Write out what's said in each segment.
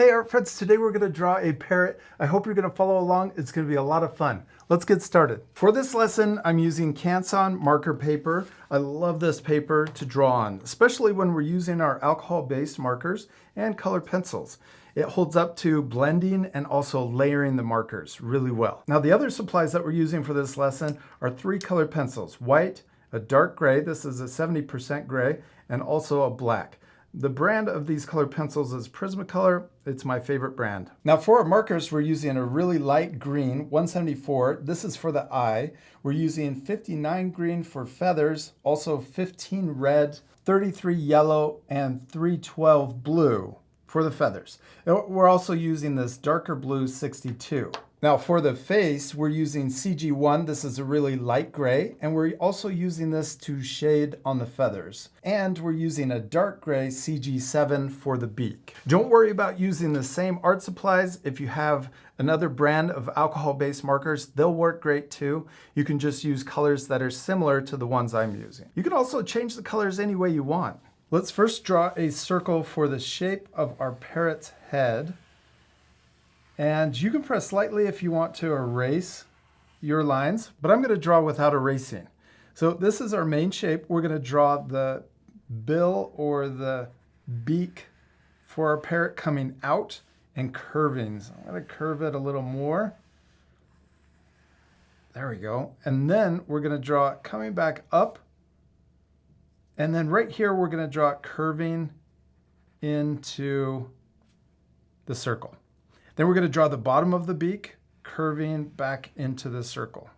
Hey art friends, today we're going to draw a parrot. I hope you're going to follow along. It's going to be a lot of fun. Let's get started. For this lesson, I'm using Canson marker paper. I love this paper to draw on, especially when we're using our alcohol-based markers and colored pencils. It holds up to blending and also layering the markers really well. Now the other supplies that we're using for this lesson are 3 colored pencils: white, a dark gray, this is a 70% gray, and also a black. The brand of these colored pencils is Prismacolor. It's my favorite brand. Now for our markers, we're using a really light green, 174. This is for the eye. We're using 59 green for feathers, also 15 red, 33 yellow, and 312 blue for the feathers. And we're also using this darker blue, 62. Now for the face, we're using CG1. This is a really light gray, and we're also using this to shade on the feathers. And we're using a dark gray, CG7, for the beak. Don't worry about using the same art supplies. If you have another brand of alcohol-based markers, they'll work great too. You can just use colors that are similar to the ones I'm using. You can also change the colors any way you want. Let's first draw a circle for the shape of our parrot's head. And you can press lightly if you want to erase your lines, but I'm going to draw without erasing. So this is our main shape. We're going to draw the bill or the beak for our parrot coming out and curving. So I'm going to curve it a little more. There we go. And then we're going to draw it coming back up. And then right here, we're going to draw it curving into the circle. Then we're going to draw the bottom of the beak, curving back into the circle.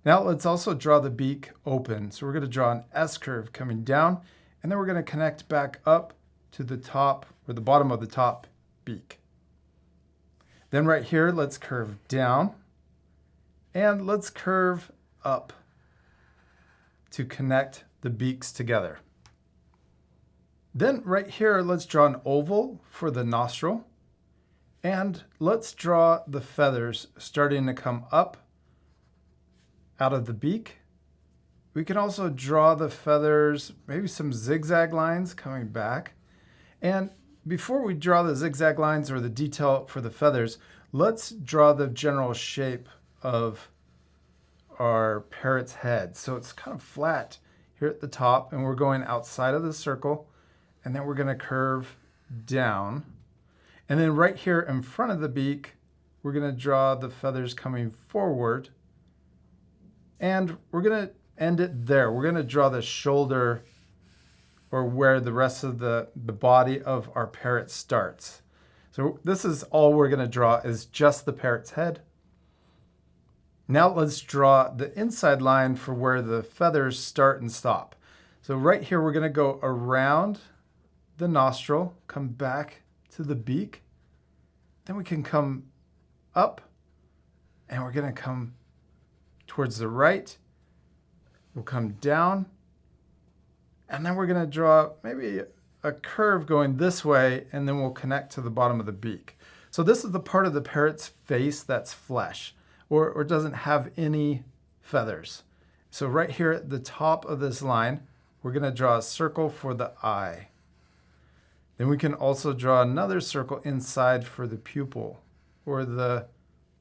Now let's also draw the beak open. So we're going to draw an S curve coming down, and then we're going to connect back up to the top, or the bottom of the top beak. Then right here, let's curve down, and let's curve up to connect the beaks together. Then right here, let's draw an oval for the nostril. And let's draw the feathers starting to come up out of the beak. We can also draw the feathers, maybe some zigzag lines coming back. And before we draw the zigzag lines or the detail for the feathers, let's draw the general shape of our parrot's head. So it's kind of flat here at the top, and we're going outside of the circle, and then we're going to curve down. And then right here in front of the beak, we're going to draw the feathers coming forward. And we're going to end it there. We're going to draw the shoulder, or where the rest of the body of our parrot starts. So this is all we're going to draw, is just the parrot's head. Now let's draw the inside line for where the feathers start and stop. So right here, we're going to go around the nostril, come back to the beak, then we can come up, and we're going to come towards the right. We'll come down, and then we're going to draw maybe a curve going this way, and then we'll connect to the bottom of the beak. So this is the part of the parrot's face that's flesh, or doesn't have any feathers. So right here at the top of this line, we're going to draw a circle for the eye. Then we can also draw another circle inside for the pupil, or the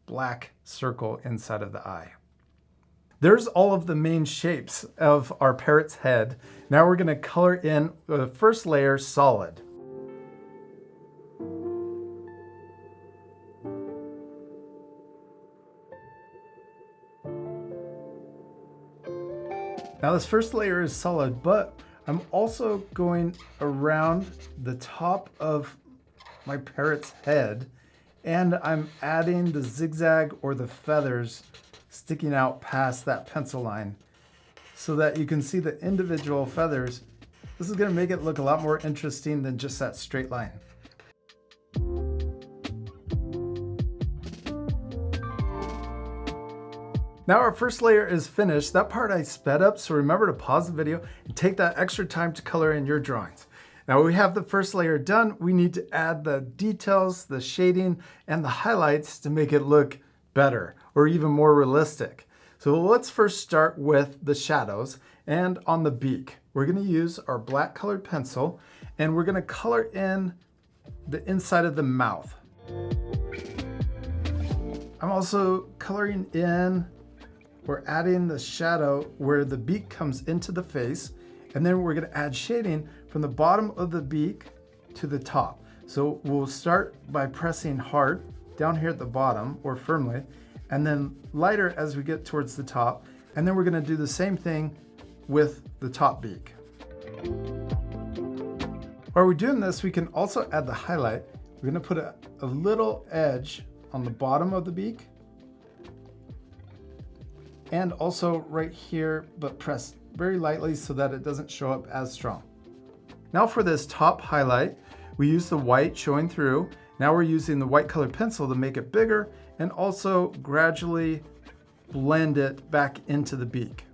black circle inside of the eye. There's all of the main shapes of our parrot's head. Now we're going to color in the first layer solid. Now this first layer is solid, but I'm also going around the top of my parrot's head, and I'm adding the zigzag or the feathers sticking out past that pencil line so that you can see the individual feathers. This is going to make it look a lot more interesting than just that straight line. Now our first layer is finished. That part I sped up, so remember to pause the video and take that extra time to color in your drawings. Now we have the first layer done. We need to add the details, the shading, and the highlights to make it look better or even more realistic. So let's first start with the shadows, and on the beak, we're going to use our black colored pencil, and we're going to color in the inside of the mouth. I'm also coloring in or adding the shadow where the beak comes into the face, and then we're going to add shading from the bottom of the beak to the top. So we'll start by pressing hard down here at the bottom, or firmly, and then lighter as we get towards the top, and then we're going to do the same thing with the top beak. While we're doing this, we can also add the highlight. We're going to put a little edge on the bottom of the beak, and also right here, but press very lightly so that it doesn't show up as strong. Now for this top highlight, we use the white showing through. Now we're using the white colored pencil to make it bigger and also gradually blend it back into the beak.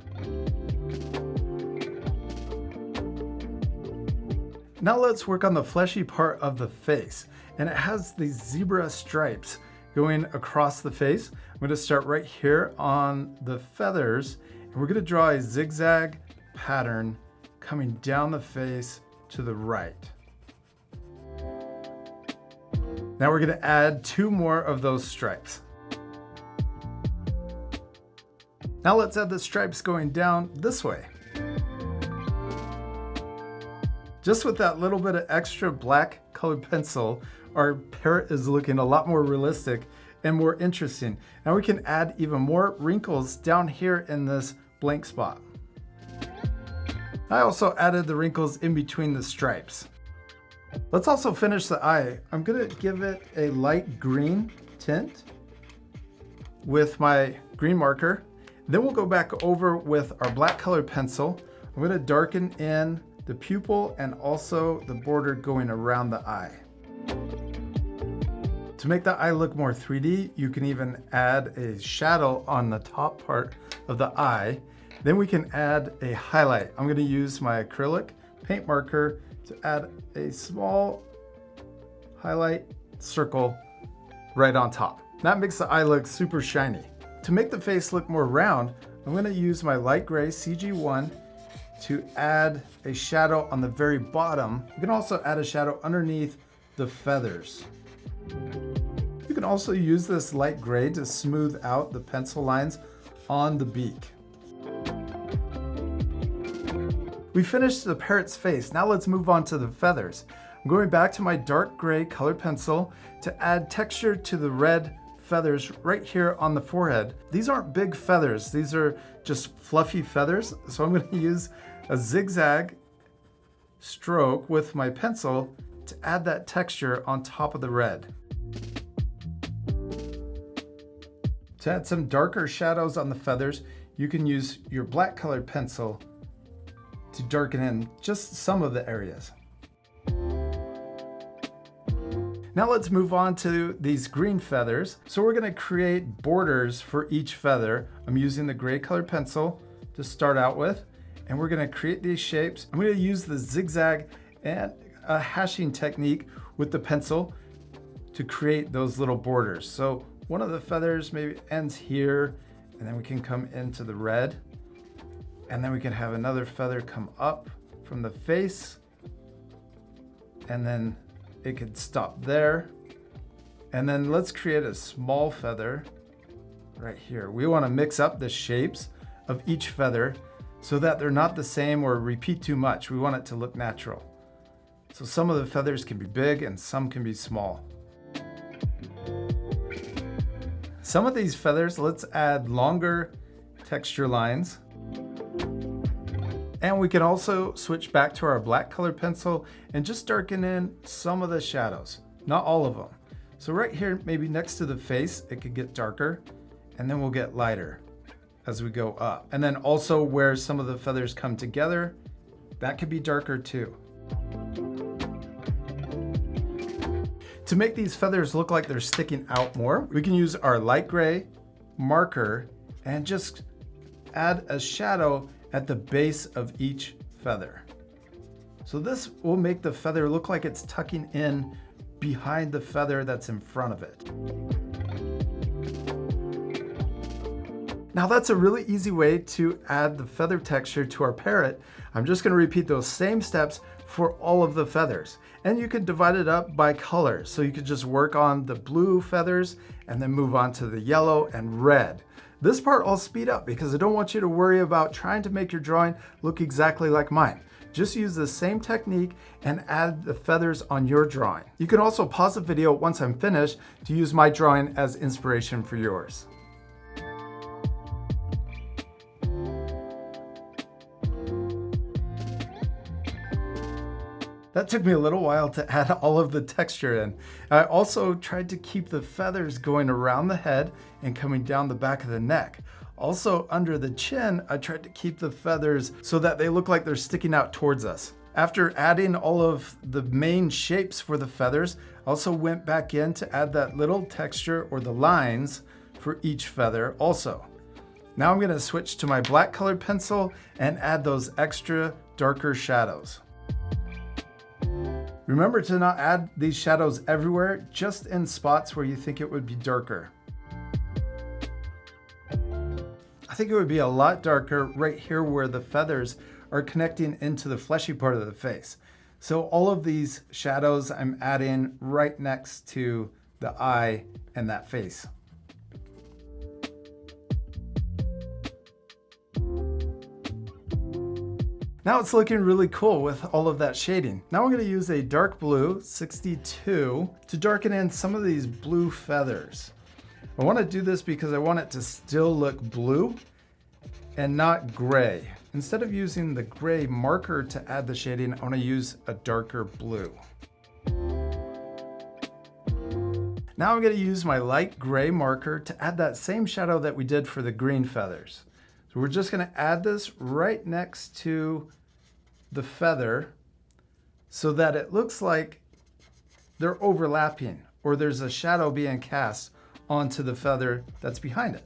Now let's work on the fleshy part of the face, and it has these zebra stripes going across the face. I'm going to start right here on the feathers, and we're going to draw a zigzag pattern coming down the face to the right. Now we're going to add 2 more of those stripes. Now let's add the stripes going down this way. Just with that little bit of extra black colored pencil, our parrot is looking a lot more realistic and more interesting. Now we can add even more wrinkles down here in this blank spot. I also added the wrinkles in between the stripes. Let's also finish the eye. I'm gonna give it a light green tint with my green marker. Then we'll go back over with our black colored pencil. I'm gonna darken in the pupil and also the border going around the eye. To make the eye look more 3D, you can even add a shadow on the top part of the eye. Then we can add a highlight. I'm going to use my acrylic paint marker to add a small highlight circle right on top. That makes the eye look super shiny. To make the face look more round, I'm going to use my light gray CG1 to add a shadow on the very bottom. You can also add a shadow underneath the feathers. You can also use this light gray to smooth out the pencil lines on the beak. We finished the parrot's face. Now let's move on to the feathers. I'm going back to my dark gray colored pencil to add texture to the red feathers right here on the forehead. These aren't big feathers. These are just fluffy feathers. So I'm going to use a zigzag stroke with my pencil to add that texture on top of the red. To add some darker shadows on the feathers, you can use your black colored pencil to darken in just some of the areas. Now let's move on to these green feathers. So we're going to create borders for each feather. I'm using the gray colored pencil to start out with, and we're going to create these shapes. I'm going to use the zigzag and a hashing technique with the pencil to create those little borders. So one of the feathers maybe ends here, and then we can come into the red, and then we can have another feather come up from the face, and then it could stop there. And then let's create a small feather right here. We want to mix up the shapes of each feather so that they're not the same or repeat too much. We want it to look natural. So some of the feathers can be big and some can be small. Some of these feathers, let's add longer texture lines. And we can also switch back to our black colored pencil and just darken in some of the shadows, not all of them. So right here, maybe next to the face, it could get darker, and then we'll get lighter as we go up. And then also where some of the feathers come together, that could be darker too. To make these feathers look like they're sticking out more, we can use our light gray marker and just add a shadow at the base of each feather. So this will make the feather look like it's tucking in behind the feather that's in front of it. Now that's a really easy way to add the feather texture to our parrot. I'm just going to repeat those same steps for all of the feathers. And you could divide it up by color. So you could just work on the blue feathers and then move on to the yellow and red. This part I'll speed up because I don't want you to worry about trying to make your drawing look exactly like mine. Just use the same technique and add the feathers on your drawing. You can also pause the video once I'm finished to use my drawing as inspiration for yours. That took me a little while to add all of the texture in. I also tried to keep the feathers going around the head and coming down the back of the neck. Also under the chin, I tried to keep the feathers so that they look like they're sticking out towards us. After adding all of the main shapes for the feathers, I also went back in to add that little texture or the lines for each feather also. Now I'm going to switch to my black colored pencil and add those extra darker shadows. Remember to not add these shadows everywhere, just in spots where you think it would be darker. I think it would be a lot darker right here where the feathers are connecting into the fleshy part of the face. So all of these shadows I'm adding right next to the eye and that face. Now it's looking really cool with all of that shading. Now I'm going to use a dark blue 62 to darken in some of these blue feathers. I want to do this because I want it to still look blue and not gray. Instead of using the gray marker to add the shading, I want to use a darker blue. Now I'm going to use my light gray marker to add that same shadow that we did for the green feathers. So we're just going to add this right next to the feather so that it looks like they're overlapping or there's a shadow being cast onto the feather that's behind it.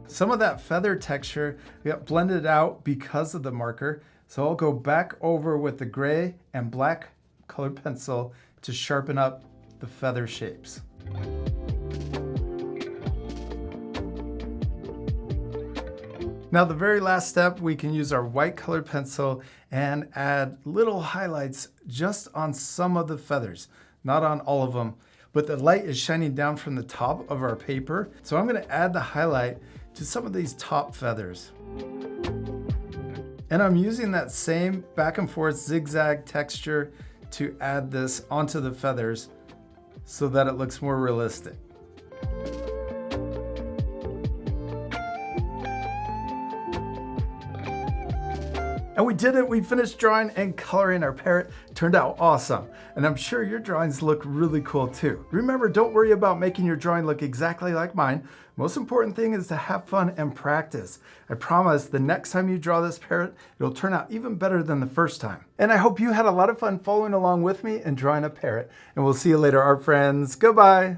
Some of that feather texture got blended out because of the marker, so I'll go back over with the gray and black colored pencil to sharpen up the feather shapes. Now the very last step, we can use our white colored pencil and add little highlights just on some of the feathers, not on all of them, but the light is shining down from the top of our paper. So I'm going to add the highlight to some of these top feathers. And I'm using that same back and forth zigzag texture to add this onto the feathers so that it looks more realistic. And we did it, we finished drawing and coloring our parrot. Turned out awesome. And I'm sure your drawings look really cool too. Remember, don't worry about making your drawing look exactly like mine. Most important thing is to have fun and practice. I promise the next time you draw this parrot, it'll turn out even better than the first time. And I hope you had a lot of fun following along with me and drawing a parrot. And we'll see you later, art friends. Goodbye.